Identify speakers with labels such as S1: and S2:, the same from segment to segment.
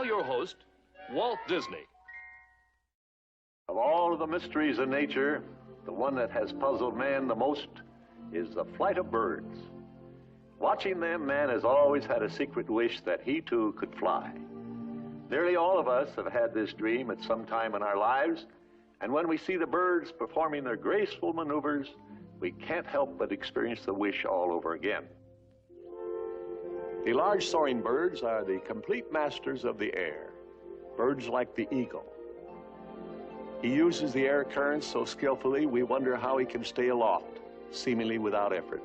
S1: now your host, Walt Disney.
S2: Of all of the mysteries in nature, the one that has puzzled man the most is the flight of birds. Watching them, man has always had a secret wish that he too could fly. Nearly all of us have had this dream at some time in our lives, and when we see the birds performing their graceful maneuvers, we can't help but experience the wish all over again. The large soaring birds are the complete masters of the air. Birds like the eagle. He uses the air currents so skillfully, we wonder how he can stay aloft, seemingly without effort.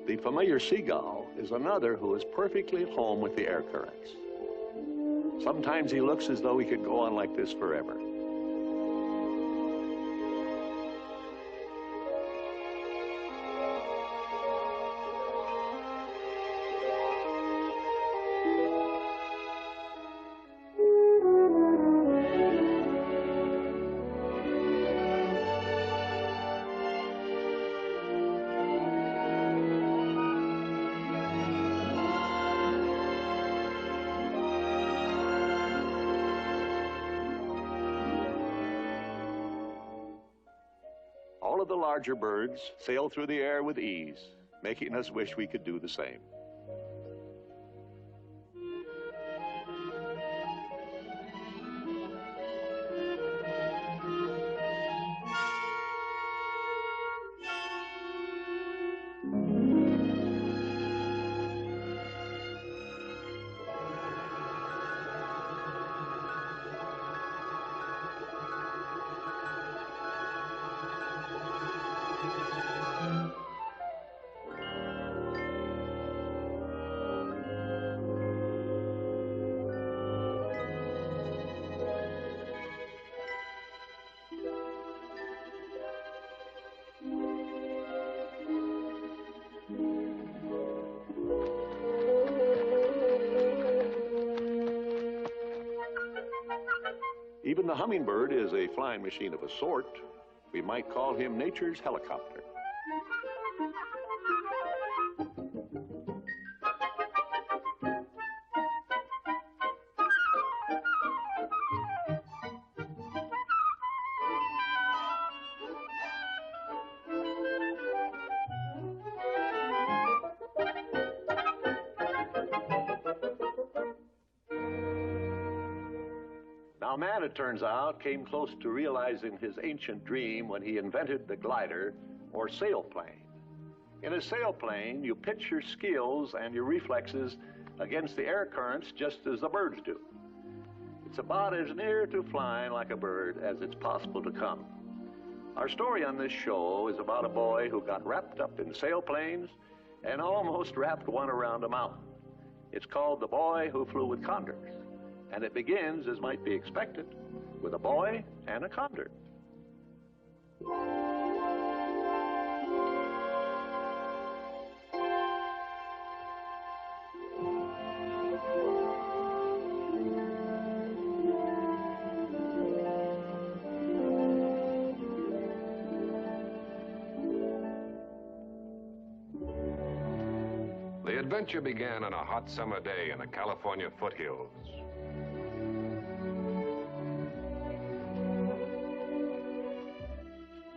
S2: The familiar seagull is another who is perfectly at home with the air currents. Sometimes he looks as though he could go on like this forever. All of the larger birds sail through the air with ease, making us wish we could do the same. Even the hummingbird is a flying machine of a sort. We might call him nature's helicopter. Now, man, it turns out, came close to realizing his ancient dream when he invented the glider, or sailplane. In a sailplane, you pitch your skills and your reflexes against the air currents just as the birds do. It's about as near to flying like a bird as it's possible to come. Our story on this show is about a boy who got wrapped up in sailplanes and almost wrapped one around a mountain. It's called The Boy Who Flew with Condors. And it begins, as might be expected, with a boy and a condor.
S3: The adventure began on a hot summer day in the California foothills.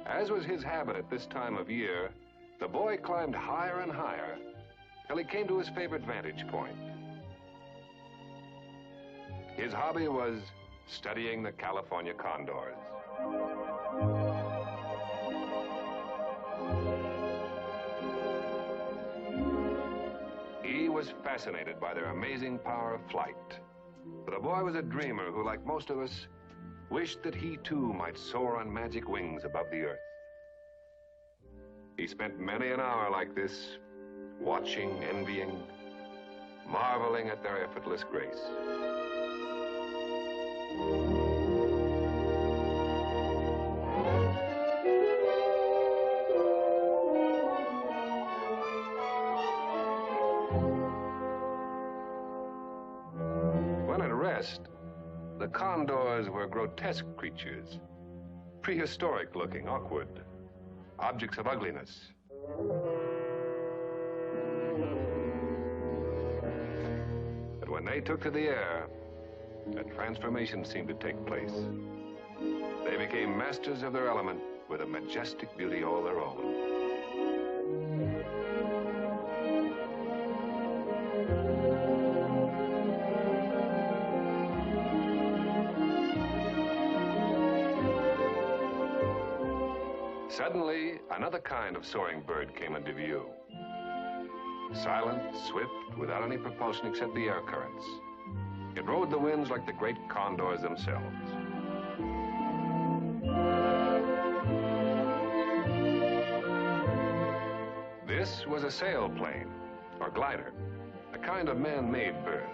S3: As was his habit at this time of year, the boy climbed higher and higher till he came to his favorite vantage point. His hobby was studying the California condors. He was fascinated by their amazing power of flight. But the boy was a dreamer who, like most of us, wished that he too might soar on magic wings above the earth. He spent many an hour like this, watching, envying, marveling at their effortless grace. The Condors were grotesque creatures, prehistoric looking, awkward, objects of ugliness. But when they took to the air, a transformation seemed to take place. They became masters of their element with a majestic beauty all their own. Suddenly, another kind of soaring bird came into view. Silent, swift, without any propulsion except the air currents. It rode the winds like the great condors themselves. This was a sailplane, or glider, a kind of man-made bird,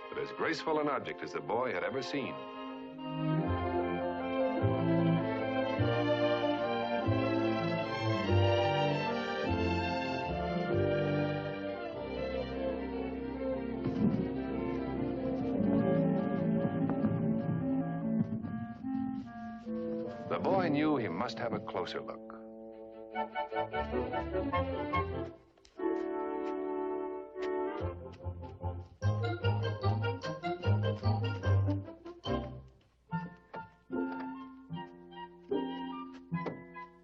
S3: but as graceful an object as the boy had ever seen. The boy knew he must have a closer look.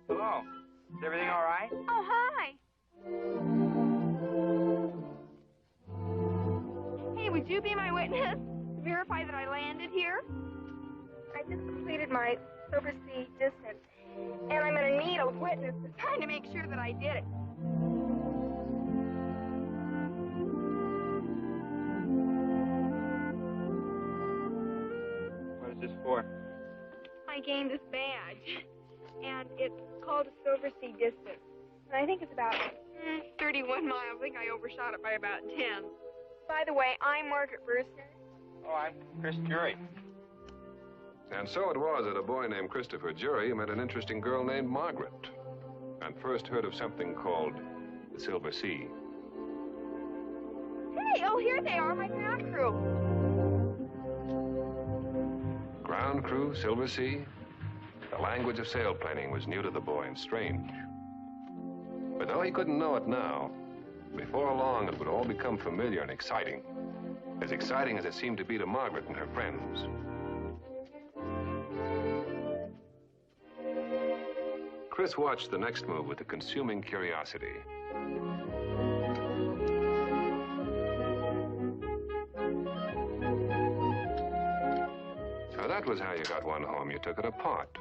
S4: Hello. Is everything all right?
S5: Oh, hi. Hey, would you be my witness to verify that I landed here? I just completed my overseas distance, and I'm going to need a witness to sign to make sure that I did it.
S4: What is this for?
S5: I gained this badge, and it's called a silver sea distance. And I think it's about 31 miles. I think I overshot it by about 10. By the way, I'm Margaret Brewster.
S4: Oh, I'm Chris Jury.
S3: And so it was that a boy named Christopher Jury met an interesting girl named Margaret, and first heard of something called the Silver Sea.
S5: Hey, oh, here they are, my ground crew.
S3: Ground crew, Silver Sea. The language of sailplaning was new to the boy and strange. But though he couldn't know it now, before long it would all become familiar and exciting as it seemed to be to Margaret and her friends. Chris watched the next move with a consuming curiosity. So that was how you got one home. You took it apart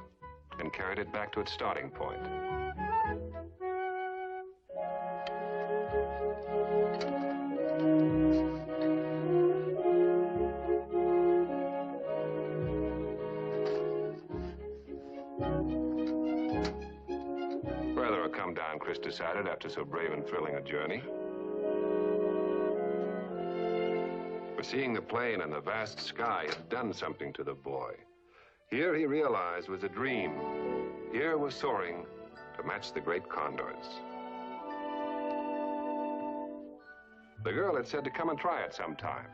S3: and carried it back to its starting point. Come down, Chris decided, after so brave and thrilling a journey. For seeing the plane and the vast sky had done something to the boy. Here, he realized, was a dream. Here was soaring to match the great condors. The girl had said to come and try it sometime.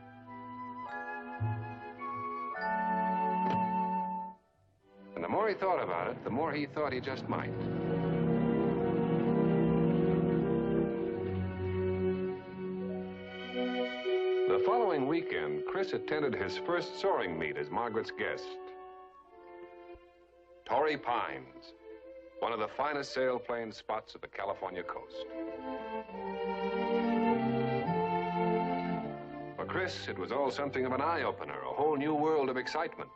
S3: And the more he thought about it, the more he thought he just might. The following weekend, Chris attended his first soaring meet as Margaret's guest. Torrey Pines, one of the finest sailplane spots of the California coast. For Chris, it was all something of an eye-opener, a whole new world of excitement.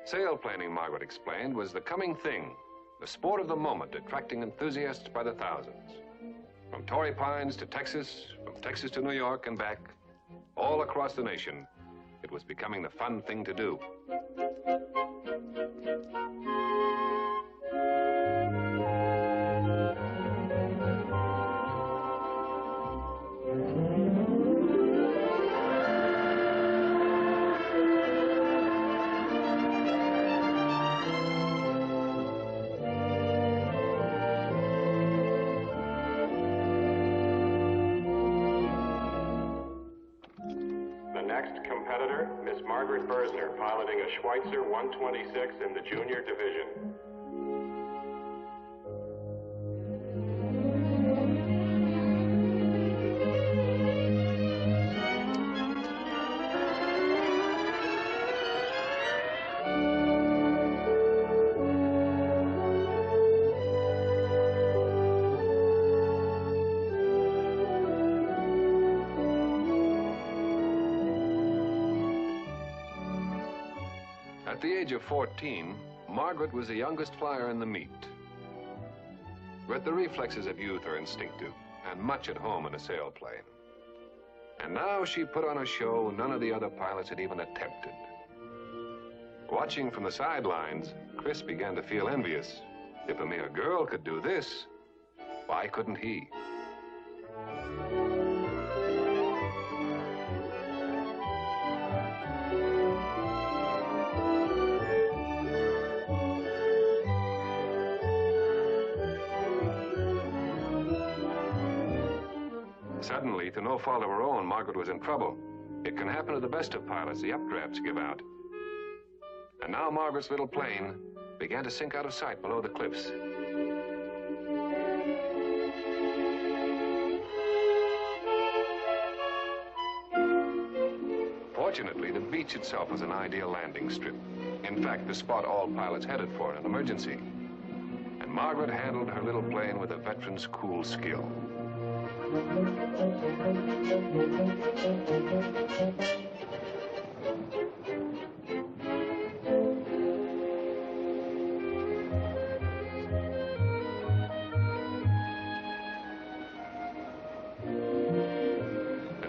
S3: Sailplaning, Margaret explained, was the coming thing, the sport of the moment, attracting enthusiasts by the thousands. From Torrey Pines to Texas, from Texas to New York and back, all across the nation, it was becoming the fun thing to do. next competitor, Miss Margaret Bersner, piloting a Schweitzer 126 in the junior division. At the age of 14, Margaret was the youngest flyer in the meet. But the reflexes of youth are instinctive and much at home in a sailplane. And now she put on a show none of the other pilots had even attempted. Watching from the sidelines, Chris began to feel envious. If a mere girl could do this, why couldn't he? Suddenly, through no fault of her own, Margaret was in trouble. It can happen to the best of pilots. The updrafts give out. And now Margaret's little plane began to sink out of sight below the cliffs. Fortunately, the beach itself was an ideal landing strip. In fact, the spot all pilots headed for in an emergency. And Margaret handled her little plane with a veteran's cool skill. In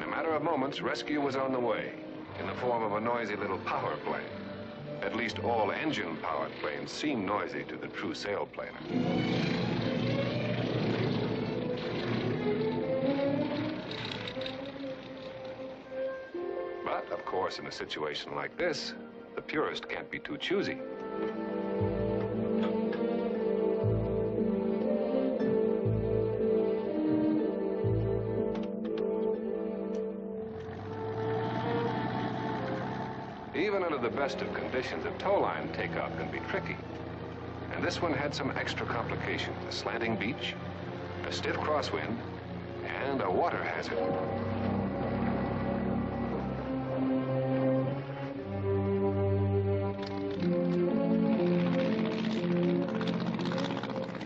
S3: a matter of moments, rescue was on the way in the form of a noisy little power plane. At least all engine-powered planes seem noisy to the true sailplaner. Of course, in a situation like this, the purist can't be too choosy. Even under the best of conditions, a tow line takeoff can be tricky. And this one had some extra complications: a slanting beach, a stiff crosswind, and a water hazard.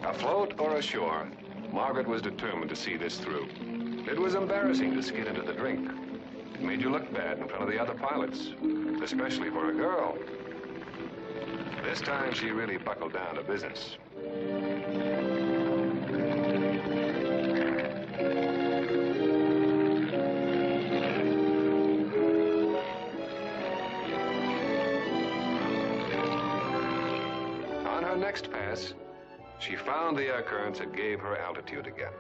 S3: Afloat or ashore, Margaret was determined to see this through. It was embarrassing to skid into the drink. It made you look bad in front of the other pilots, especially for a girl. This time she really buckled down to business. On her next pass, she found the air currents that gave her altitude again.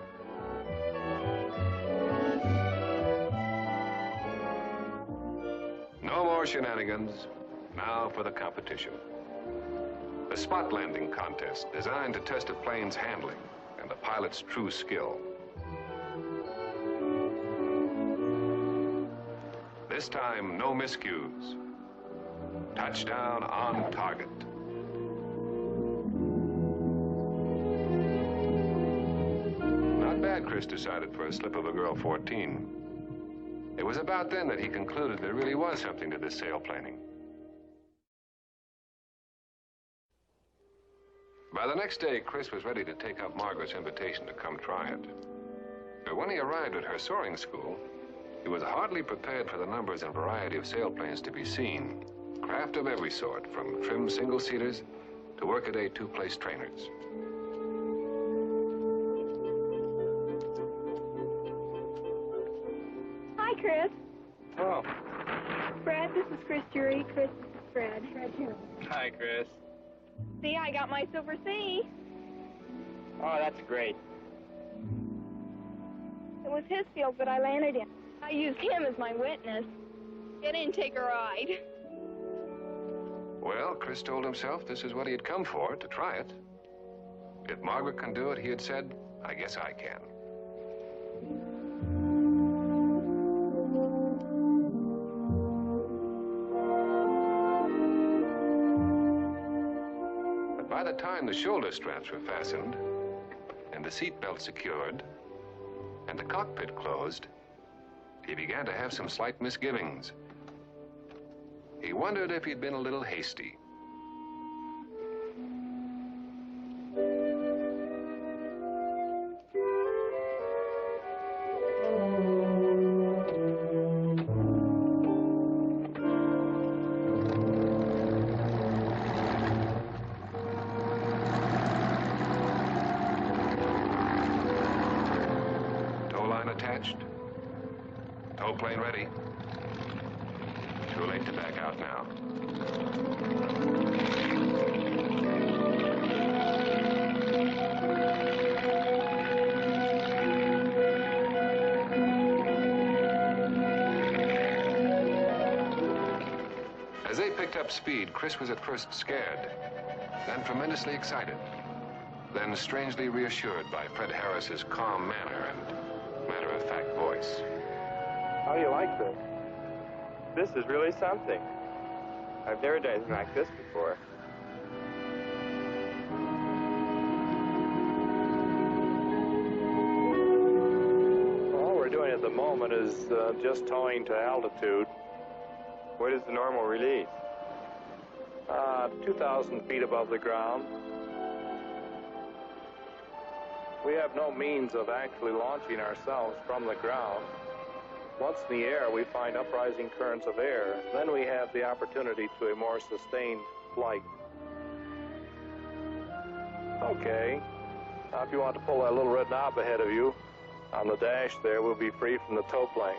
S3: No more shenanigans. Now for the competition. The spot landing contest designed to test a plane's handling and the pilot's true skill. This time, no miscues. Touchdown on target. Chris decided for a slip of a girl 14. It was about then that he concluded there really was something to this sailplaning. By the next day, Chris was ready to take up Margaret's invitation to come try it. But when he arrived at her soaring school, he was hardly prepared for the numbers and variety of sailplanes to be seen. Craft of every sort, from trim single-seaters to workaday two-place trainers.
S5: Hi, Chris.
S4: Oh.
S5: Fred, this is Chris Jury. Chris, this is Fred. Fred Jury.
S4: Hi, Chris.
S5: See, I got my Silver C.
S4: Oh, that's great.
S5: It was his field that I landed in. I used him as my witness. He didn't take a ride.
S3: Well, Chris told himself this is what he had come for, to try it. If Margaret can do it, he had said, I guess I can. find the shoulder straps were fastened, and the seat belt secured, and the cockpit closed, he began to have some slight misgivings. He wondered if he'd been a little hasty. Attached. Tow plane ready. Too late to back out now. As they picked up speed, Chris was at first scared, then tremendously excited, then strangely reassured by Fred Harris's calm manner and matter-of-fact voice.
S4: How do you like this? This is really something. I've never done anything like this before.
S6: All we're doing at the moment is just towing to altitude.
S4: What is the normal release?
S6: 2,000 feet above the ground. We have no means of actually launching ourselves from the ground. Once in the air, we find uprising currents of air. Then we have the opportunity to a more sustained flight. Okay. Now, if you want to pull that little red knob ahead of you, on the dash there, we'll be free from the tow plane.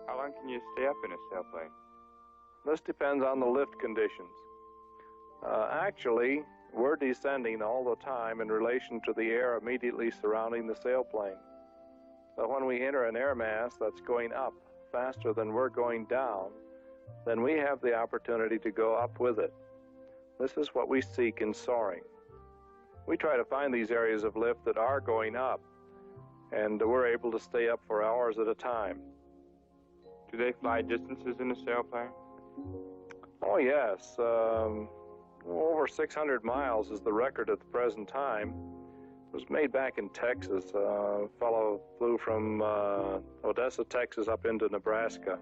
S4: How long can you stay up in a sailplane?
S6: This depends on the lift conditions. Actually, we're descending all the time in relation to the air immediately surrounding the sailplane. So when we enter an air mass that's going up faster than we're going down, then we have the opportunity to go up with it. This is what we seek in soaring. We try to find these areas of lift that are going up, and we're able to stay up for hours at a time.
S4: Do they fly distances in a sailplane?
S6: Oh, yes. Over 600 miles is the record at the present time. It was made back in Texas. A fellow flew from Odessa, Texas, up into Nebraska.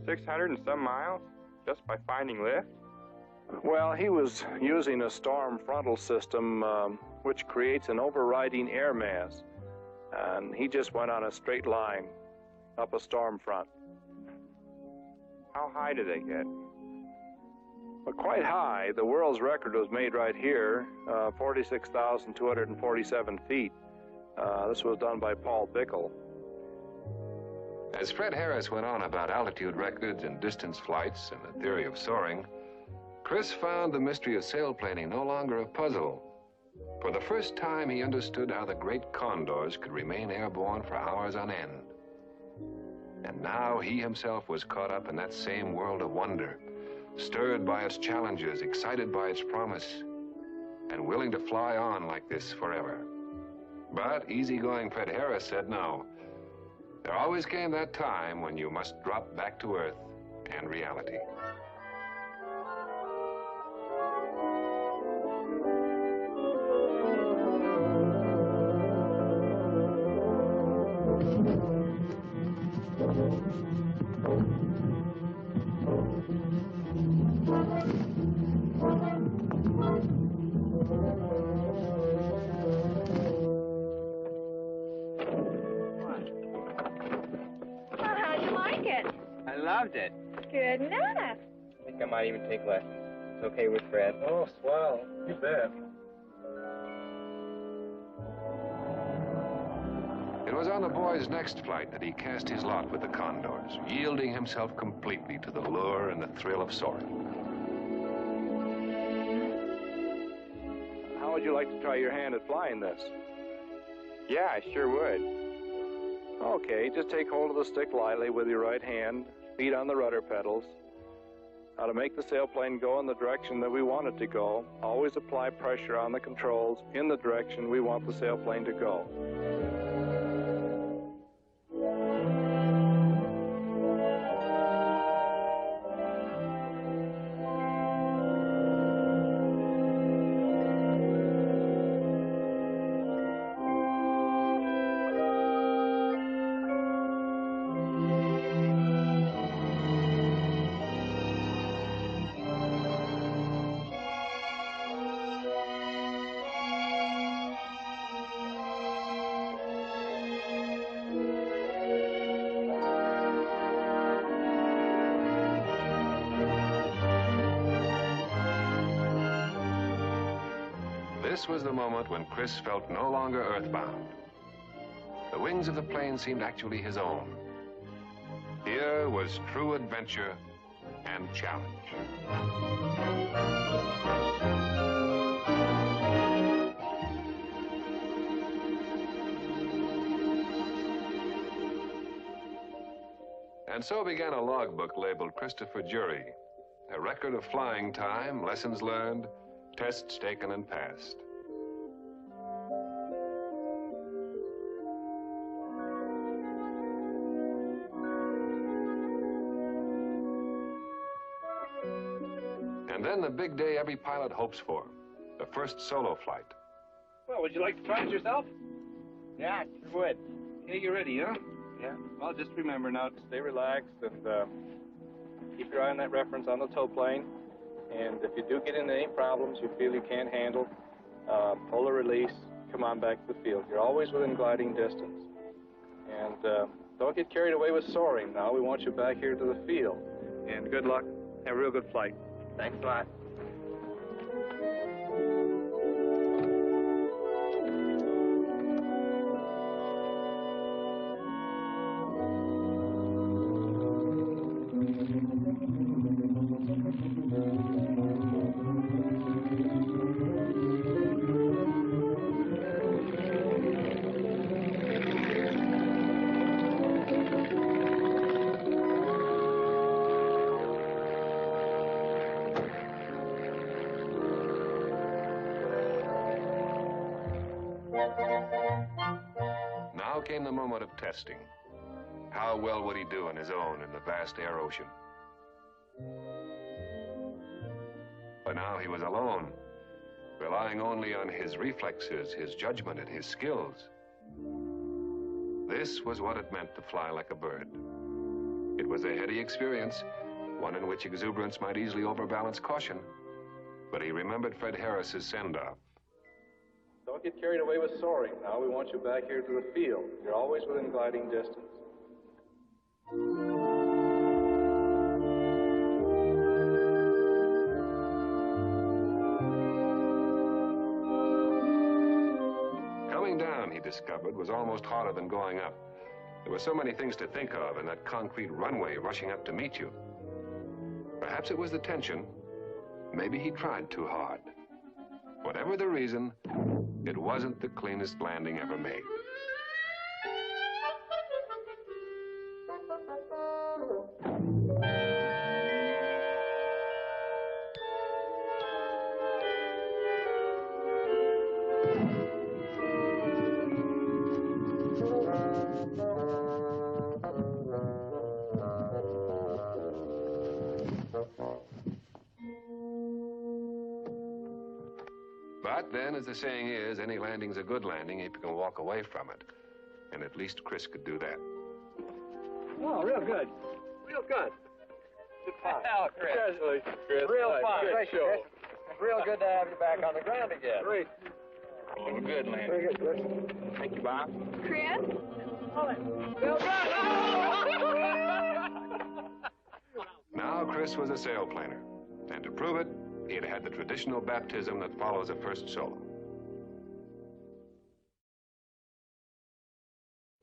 S4: 600 and some miles? Just by finding lift?
S6: Well, he was using a storm frontal system which creates an overriding air mass. And he just went on a straight line up a storm front.
S4: How high do they get?
S6: Well, quite high. The world's record was made right here, 46,247 feet. This was done by Paul Bickle.
S3: As Fred Harris went on about altitude records and distance flights and the theory of soaring, Chris found the mystery of sailplaning no longer a puzzle. For the first time, he understood how the great Condors could remain airborne for hours on end. And now he himself was caught up in that same world of wonder, stirred by its challenges, excited by its promise, and willing to fly on like this forever. But easygoing Fred Harris said no. There always came that time when you must drop back to earth and reality.
S4: Loved it.
S5: Good enough.
S4: I think I might even take lessons. It's okay with Fred.
S6: Oh, swell. You bet.
S3: It was on the boy's next flight that he cast his lot with the Condors, yielding himself completely to the lure and the thrill of soaring.
S6: How would you like to try your hand at flying this?
S4: Yeah, I sure would.
S6: Okay, just take hold of the stick lightly with your right hand, feet on the rudder pedals. Now, to make the sailplane go in the direction that we want it to go, always apply pressure on the controls in the direction we want the sailplane to go.
S3: This was the moment when Chris felt no longer earthbound. The wings of the plane seemed actually his own. Here was true adventure and challenge. And so began a logbook labeled Christopher Jury, a record of flying time, lessons learned, tests taken and passed. And then the big day every pilot hopes for, the first solo flight.
S7: Well, would you like to try it yourself?
S4: Yeah, sure would.
S7: Okay, you ready, huh?
S4: Yeah.
S7: Well, just remember now to
S6: Stay relaxed and keep your eye on that reference on the tow plane. And if you do get into any problems you feel you can't handle, pull the release, come on back to the field. You're always within gliding distance. And don't get carried away with soaring now. We want you back here to the field.
S7: And good luck. Have a real good flight.
S4: Thanks a lot.
S3: Now came the moment of testing. How well would he do on his own in the vast air ocean? But now he was alone, relying only on his reflexes, his judgment, and his skills. This was what it meant to fly like a bird. It was a heady experience, one in which exuberance might easily overbalance caution. But he remembered Fred Harris's send-off.
S6: Don't get carried away with soaring now. We want you back here to the field. You're always within gliding distance.
S3: Coming down, he discovered, was almost harder than going up. There were so many things to think of in that concrete runway rushing up to meet you. Perhaps it was the tension. Maybe he tried too hard. Whatever the reason, it wasn't the cleanest landing ever made. But then, as the saying is, any landing's a good landing if you can walk away from it. And at least Chris could do that.
S7: Oh, real good. Real good.
S4: Good fun. Oh, Chris.
S6: Congratulations, Chris.
S4: Real
S6: Nice.
S4: fun.
S6: Good
S4: Thank you,
S6: show.
S4: Chris. Real good to have you back on the ground again.
S6: Great.
S4: Oh, good landing.
S6: Very good, Chris.
S4: Thank you, Bob.
S5: Chris?
S3: Now Chris was a sailplaner. And to prove it, he had had the traditional baptism that follows a first solo.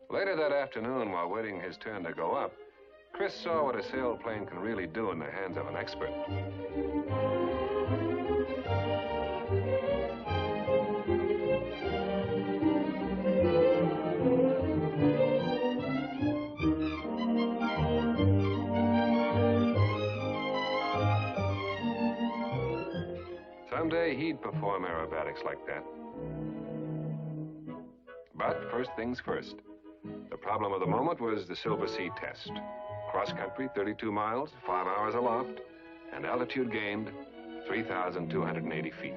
S3: Later that afternoon, while waiting his turn to go up, Chris saw what a sailplane can really do in the hands of an expert. Someday he'd perform aerobatics like that. But first things first. The problem of the moment was the Silver Sea test. Cross country, 32 miles, 5 hours aloft, and altitude gained 3,280 feet.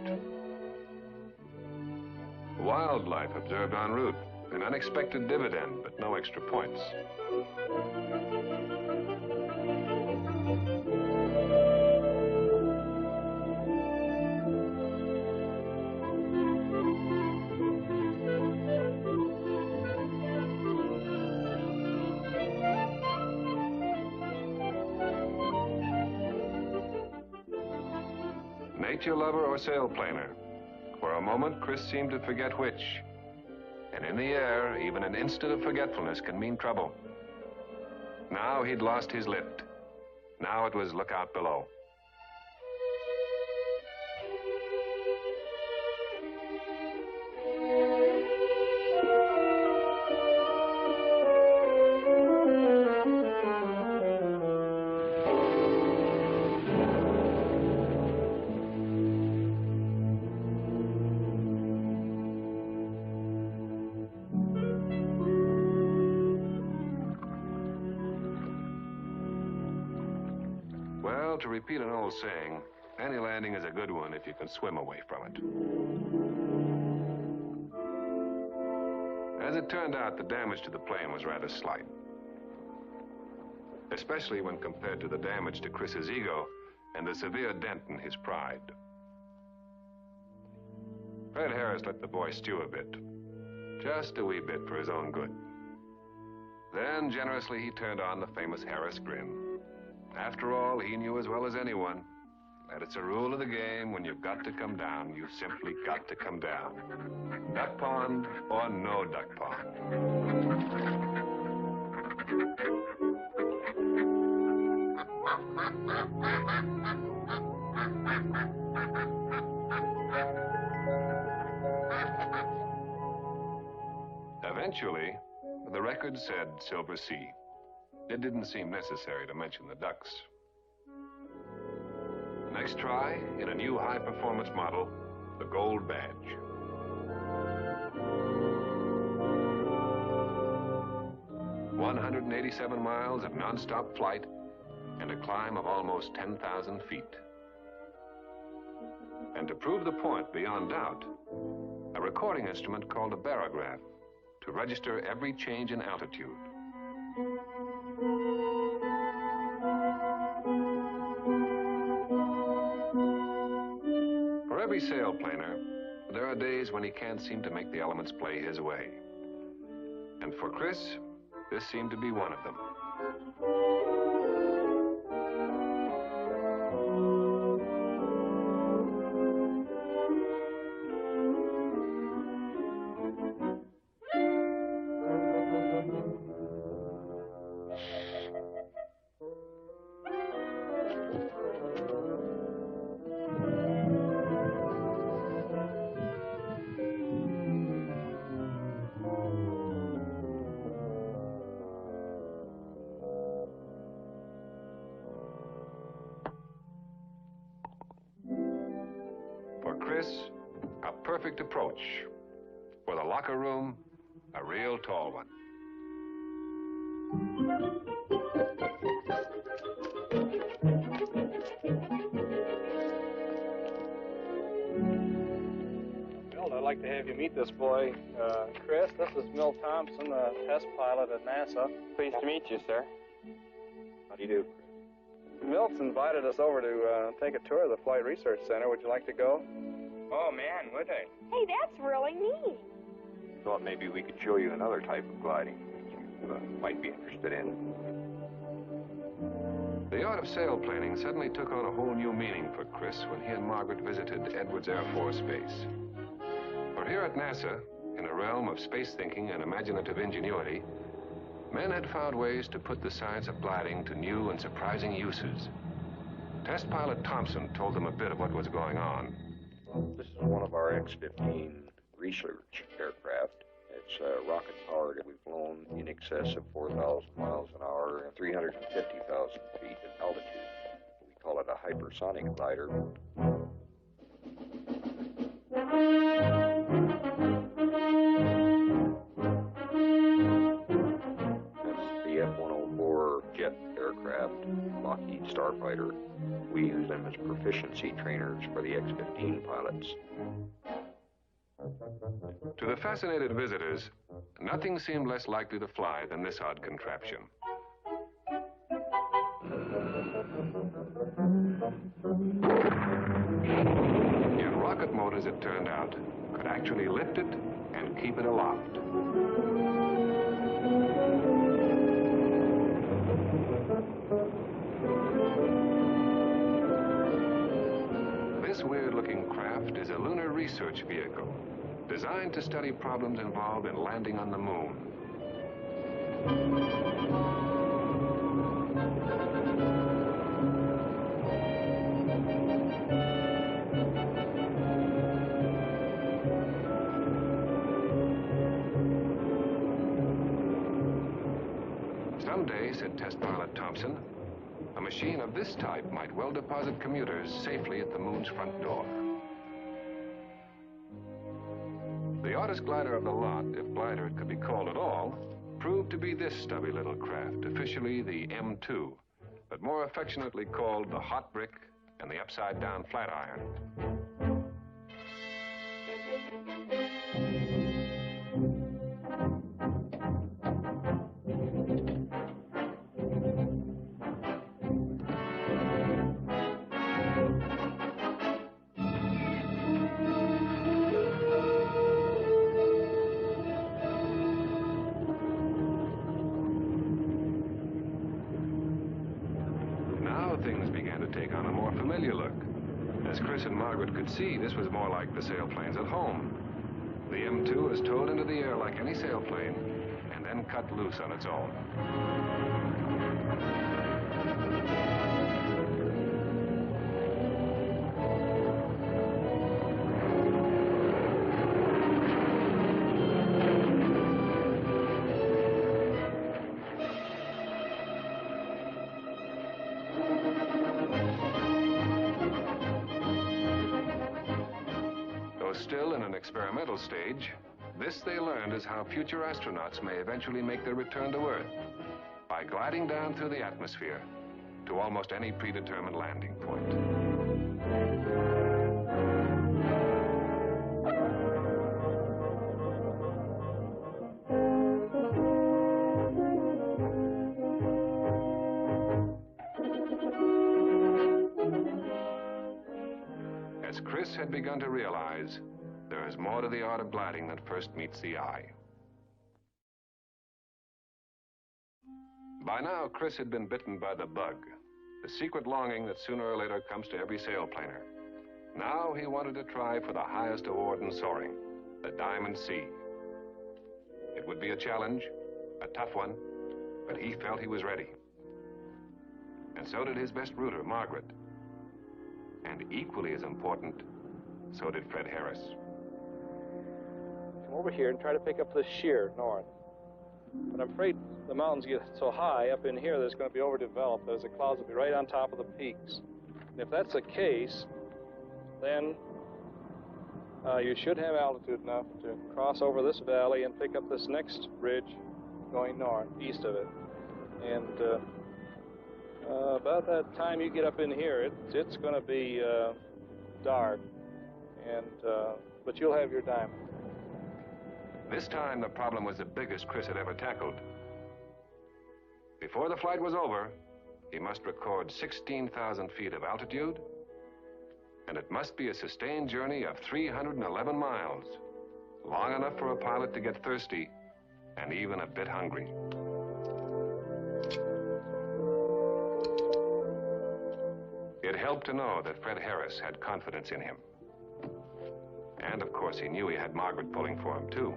S3: Wildlife observed en route, an unexpected dividend, but no extra points. Nature lover or sailplaner, For a moment, Chris seemed to forget which. And in the air, even an instant of forgetfulness can mean trouble. Now he'd lost his lift. Now it was look out below. Well, to repeat an old saying, any landing is a good one if you can swim away from it. As it turned out, the damage to the plane was rather slight, especially when compared to the damage to Chris's ego and the severe dent in his pride. Fred Harris let the boy stew a bit, just a wee bit for his own good. Then, generously, he turned on the famous Harris grin. After all, he knew as well as anyone that it's a rule of the game: when you've got to come down, you've simply got to come down. Duck pond or no duck pond. Eventually, the record said Silver Sea. It didn't seem necessary to mention the ducks. Next try, in a new high-performance model, the Gold Badge. "187 miles of non-stop flight and a climb of almost 10,000 feet. And to prove the point beyond doubt, a recording instrument called a barograph to register every change in altitude. For every sailplaner, there are days when he can't seem to make the elements play his way. And for Chris, this seemed to be one of them. For Chris, a perfect approach. For the locker room, a real tall one.
S6: Milt, I'd like to have you meet this boy. Chris, this is Milt Thompson, the test pilot at NASA.
S4: Pleased to meet you, sir.
S6: How do you do? Milt's invited us over to take a tour of the Flight Research Center. Would you like to go?
S4: Oh, man, would I?
S5: Hey, that's really neat.
S2: Thought maybe we could show you another type of gliding you might be interested in.
S3: The art of sailplaning suddenly took on a whole new meaning for Chris when he and Margaret visited Edwards Air Force Base. For here at NASA, in a realm of space thinking and imaginative ingenuity, men had found ways to put the science of gliding to new and surprising uses. Test pilot Thompson told them a bit of what was going on.
S8: This is one of our X-15 research aircraft. It's rocket-powered, and we've flown in excess of 4,000 miles an hour and 350,000 feet in altitude. We call it a hypersonic glider. That's the F-104 jet aircraft, Lockheed Starfighter. We use them as proficiency trainers for the X-15 pilots.
S3: To the fascinated visitors, nothing seemed less likely to fly than this odd contraption. Yet rocket motors, it turned out, could actually lift it and keep it aloft. This This weird-looking craft is a lunar research vehicle designed to study problems involved in landing on the moon. Someday, said test pilot Thompson, a machine of this type might well deposit commuters safely at the moon's front door. The oddest glider of the lot, if glider it could be called at all, proved to be this stubby little craft, officially the M2, but more affectionately called the Hot Brick and the Upside-Down Flatiron. Things began to take on a more familiar look. As Chris and Margaret could see, this was more like the sailplanes at home. The M2 was towed into the air like any sailplane and then cut loose on its own. Still in an experimental stage, this they learned is how future astronauts may eventually make their return to Earth, by gliding down through the atmosphere to almost any predetermined landing point. As Chris had begun to realize, there is more to the art of gliding than first meets the eye. By now, Chris had been bitten by the bug, the secret longing that sooner or later comes to every sailplaner. Now he wanted to try for the highest award in soaring, the Diamond C. It would be a challenge, a tough one, but he felt he was ready. And so did his best rooter, Margaret. And equally as important, so did Fred Harris.
S6: Come over here and try to pick up this sheer north. But I'm afraid the mountains get so high up in here that it's going to be overdeveloped, as the clouds will be right on top of the peaks. And if that's the case, then you should have altitude enough to cross over this valley and pick up this next ridge going north, east of it. And about that time you get up in here, it's going to be dark, and but you'll have your diamond.
S3: This time, the problem was the biggest Chris had ever tackled. Before the flight was over, he must record 16,000 feet of altitude, and it must be a sustained journey of 311 miles, long enough for a pilot to get thirsty and even a bit hungry. It helped to know that Fred Harris had confidence in him. And, of course, he knew he had Margaret pulling for him, too.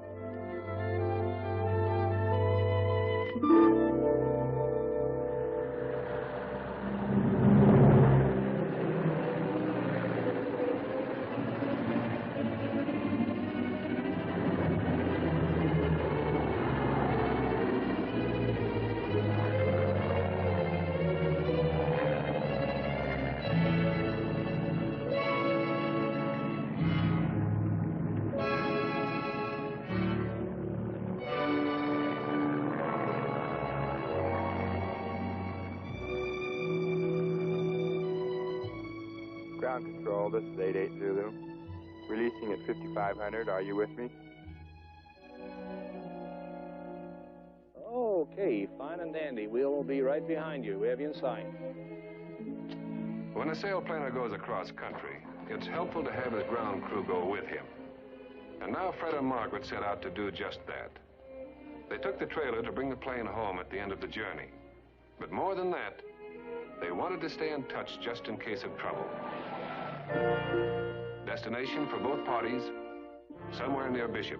S4: Ground control, this is 88 Zulu. Releasing at 5,500, are you with me?
S6: Okay, fine and dandy. We'll be right behind you. We have you in sight.
S3: When a sailplaner goes across country, it's helpful to have his ground crew go with him. And now Fred and Margaret set out to do just that. They took the trailer to bring the plane home at the end of the journey. But more than that, they wanted to stay in touch just in case of trouble. Destination for both parties, somewhere near Bishop.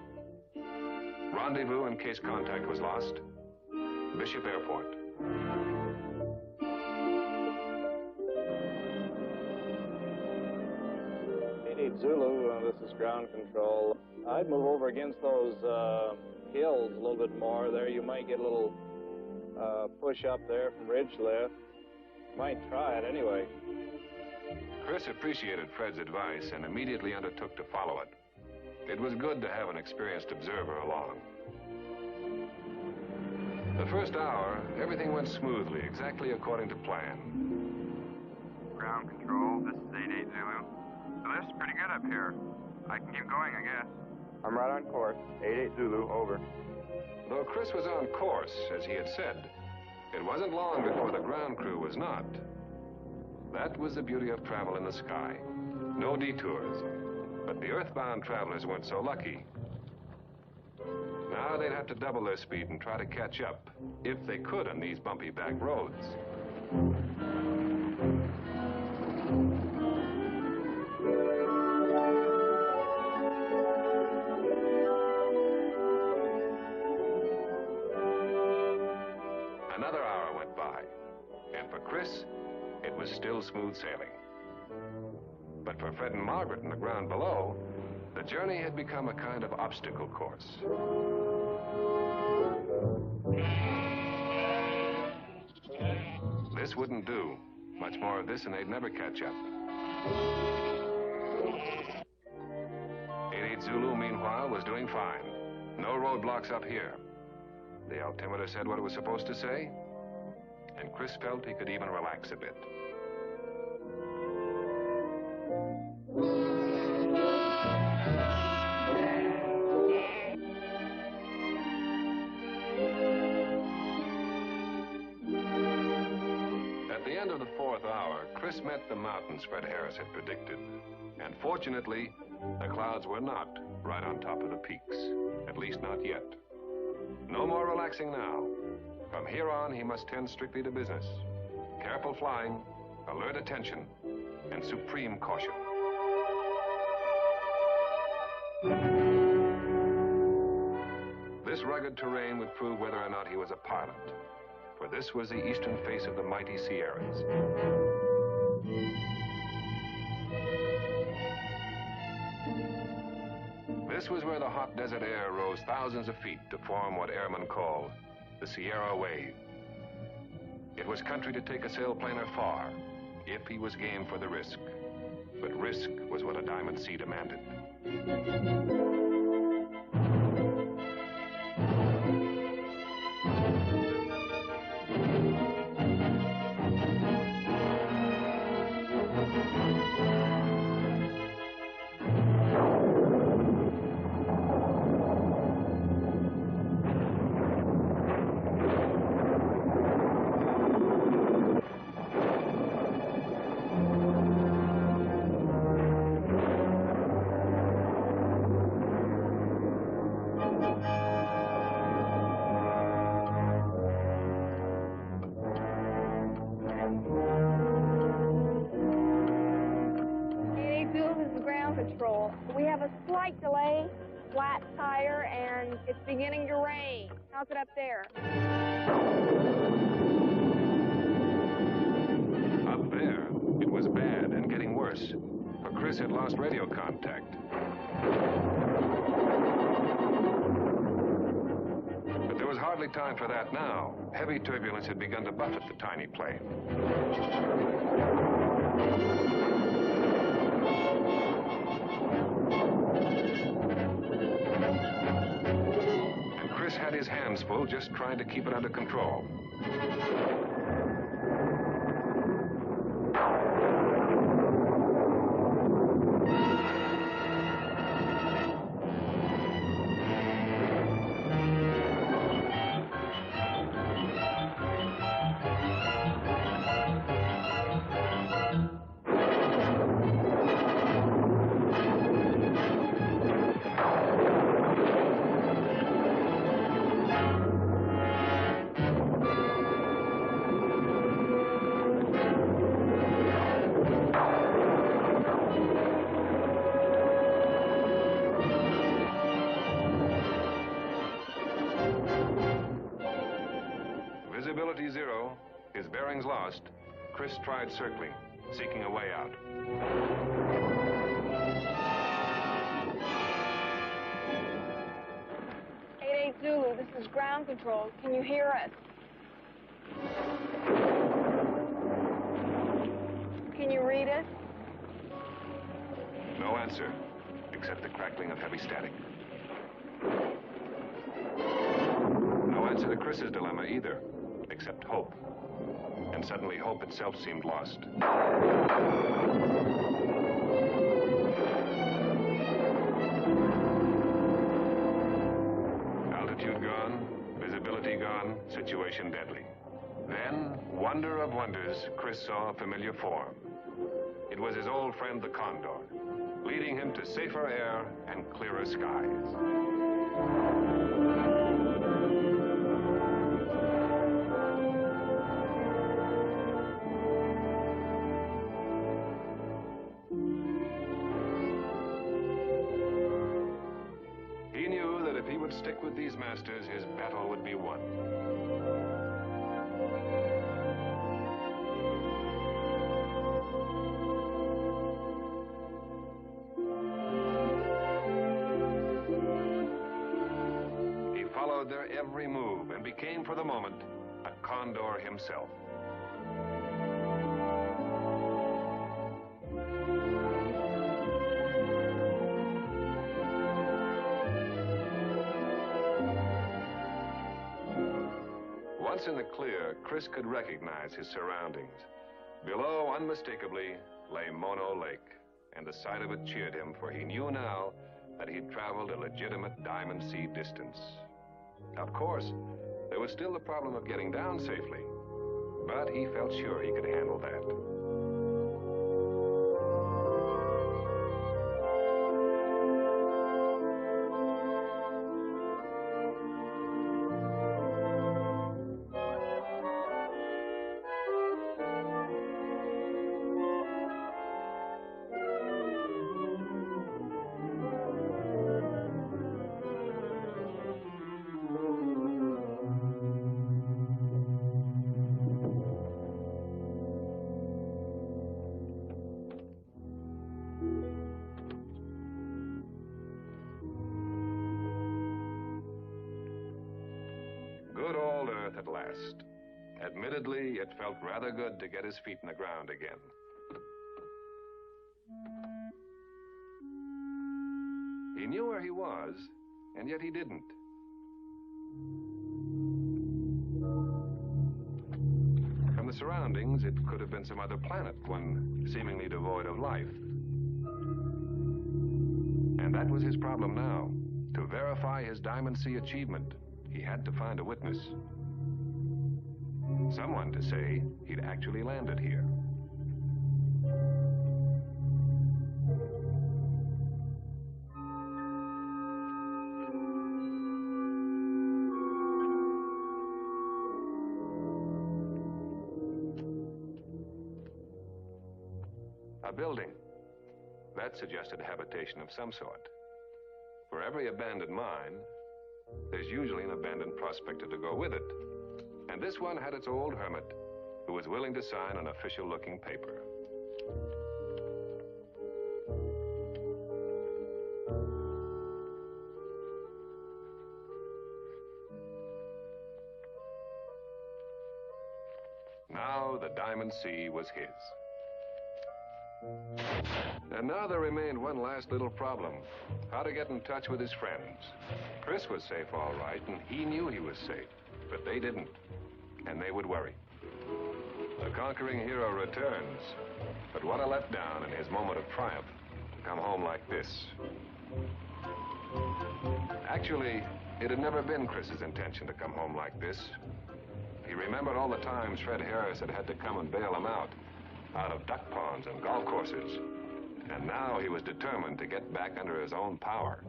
S3: Rendezvous in case contact was lost, Bishop Airport.
S6: Zulu, this is ground control. I'd move over against those hills a little bit more there. You might get a little push up there from ridge lift. Might try it anyway.
S3: Chris appreciated Fred's advice and immediately undertook to follow it. It was good to have an experienced observer along. The first hour, everything went smoothly, exactly according to plan.
S4: Ground control, this is 88 Zulu. The lift's pretty good up here. I can keep going, I guess. I'm right on course. 88 Zulu, over.
S3: Though Chris was on course, as he had said, it wasn't long before the ground crew was not. That was the beauty of travel in the sky. No detours. But the earthbound travelers weren't so lucky. Now they'd have to double their speed and try to catch up, if they could on these bumpy back roads. Another hour went by, and for Chris, it was still smooth sailing. But for Fred and Margaret in the ground below, the journey had become a kind of obstacle course. This wouldn't do. Much more of this and they'd never catch up. 88 Zulu, meanwhile, was doing fine. No roadblocks up here. The altimeter said what it was supposed to say, and Chris felt he could even relax a bit. At the end of the fourth hour, Chris met the mountains Fred Harris had predicted. And fortunately, the clouds were not right on top of the peaks, at least not yet. No more relaxing now. From here on, he must tend strictly to business. Careful flying, alert attention, and supreme caution. This rugged terrain would prove whether or not he was a pilot, for this was the eastern face of the mighty Sierras. This was where the hot desert air rose thousands of feet to form what airmen call the Sierra Wave. It was country to take a sailplaner far, if he was game for the risk. But risk was what a diamond sea demanded.
S5: We have a slight delay, flat tire, and it's beginning to rain. How's it up there?
S3: Up there, it was bad and getting worse, for Chris had lost radio contact. But there was hardly time for that now. Heavy turbulence had begun to buffet the tiny plane. Chris had his hands full just trying to keep it under control. bearings lost, Chris tried circling, seeking a way out.
S5: 88 Zulu, this is ground control. Can you hear us? Can you read us?
S3: No answer, except the crackling of heavy static. No answer to Chris's dilemma either, except hope. And suddenly hope itself seemed lost. Altitude gone, visibility gone, situation deadly. Then, wonder of wonders, Chris saw a familiar form. It was his old friend the Condor, leading him to safer air and clearer skies. He knew that if he would stick with these masters, his battle would be won. He followed their every move and became, for the moment, a Condor himself. Once in the clear, Chris could recognize his surroundings. Below, unmistakably, lay Mono Lake, and the sight of it cheered him, for he knew now that he'd traveled a legitimate Diamond Sea distance. Of course, there was still the problem of getting down safely, but he felt sure he could handle that. Good old Earth at last. Admittedly, it felt rather good to get his feet in the ground again. He knew where he was, and yet he didn't. From the surroundings, it could have been some other planet, one seemingly devoid of life. And that was his problem now. To verify his Diamond Sea achievement, he had to find a witness. Someone to say he'd actually landed here. A building. That suggested habitation of some sort. For every abandoned mine, there's usually an abandoned prospector to go with it. And this one had its old hermit, who was willing to sign an official-looking paper. Now the Diamond Sea was his. And now there remained one last little problem. How to get in touch with his friends. Chris was safe all right, and he knew he was safe. But they didn't, and they would worry. The conquering hero returns, but what a letdown in his moment of triumph to come home like this. Actually, it had never been Chris's intention to come home like this. He remembered all the times Fred Harris had to come and bail him out of duck ponds and golf courses. And now he was determined to get back under his own power.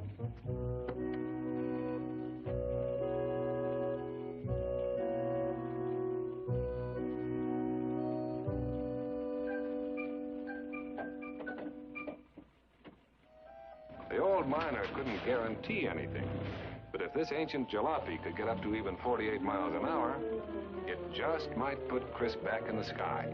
S3: The old miner couldn't guarantee anything, but if this ancient jalopy could get up to even 48 miles an hour, it just might put Chris back in the sky.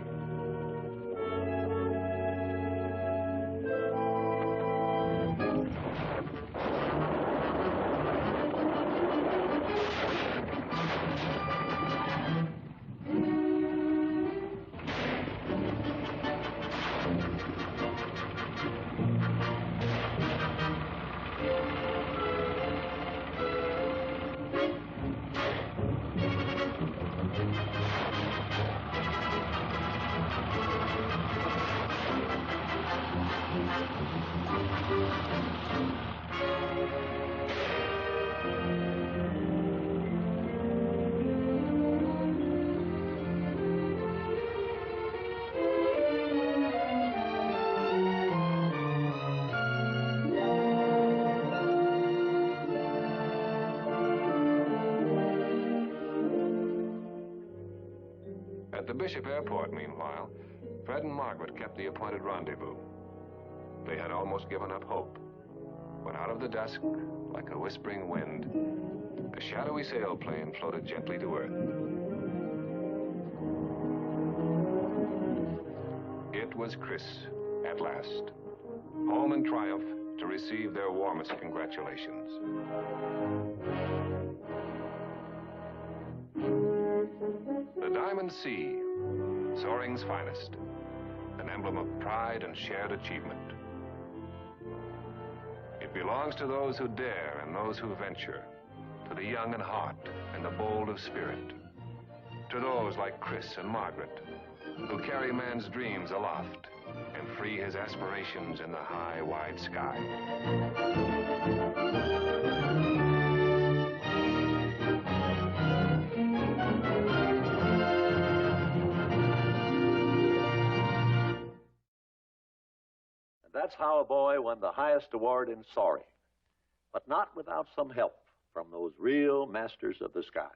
S3: At the Bishop Airport, meanwhile, Fred and Margaret kept the appointed rendezvous. They had almost given up hope, when out of the dusk, like a whispering wind, a shadowy sailplane floated gently to Earth. It was Chris, at last, home in triumph to receive their warmest congratulations. The Diamond Sea, soaring's finest, an emblem of pride and shared achievement. It belongs to those who dare and those who venture, to the young in heart and the bold of spirit, to those like Chris and Margaret, who carry man's dreams aloft and free his aspirations in the high, wide sky.
S2: That's how a boy won the highest award in soaring, but not without some help from those real masters of the sky.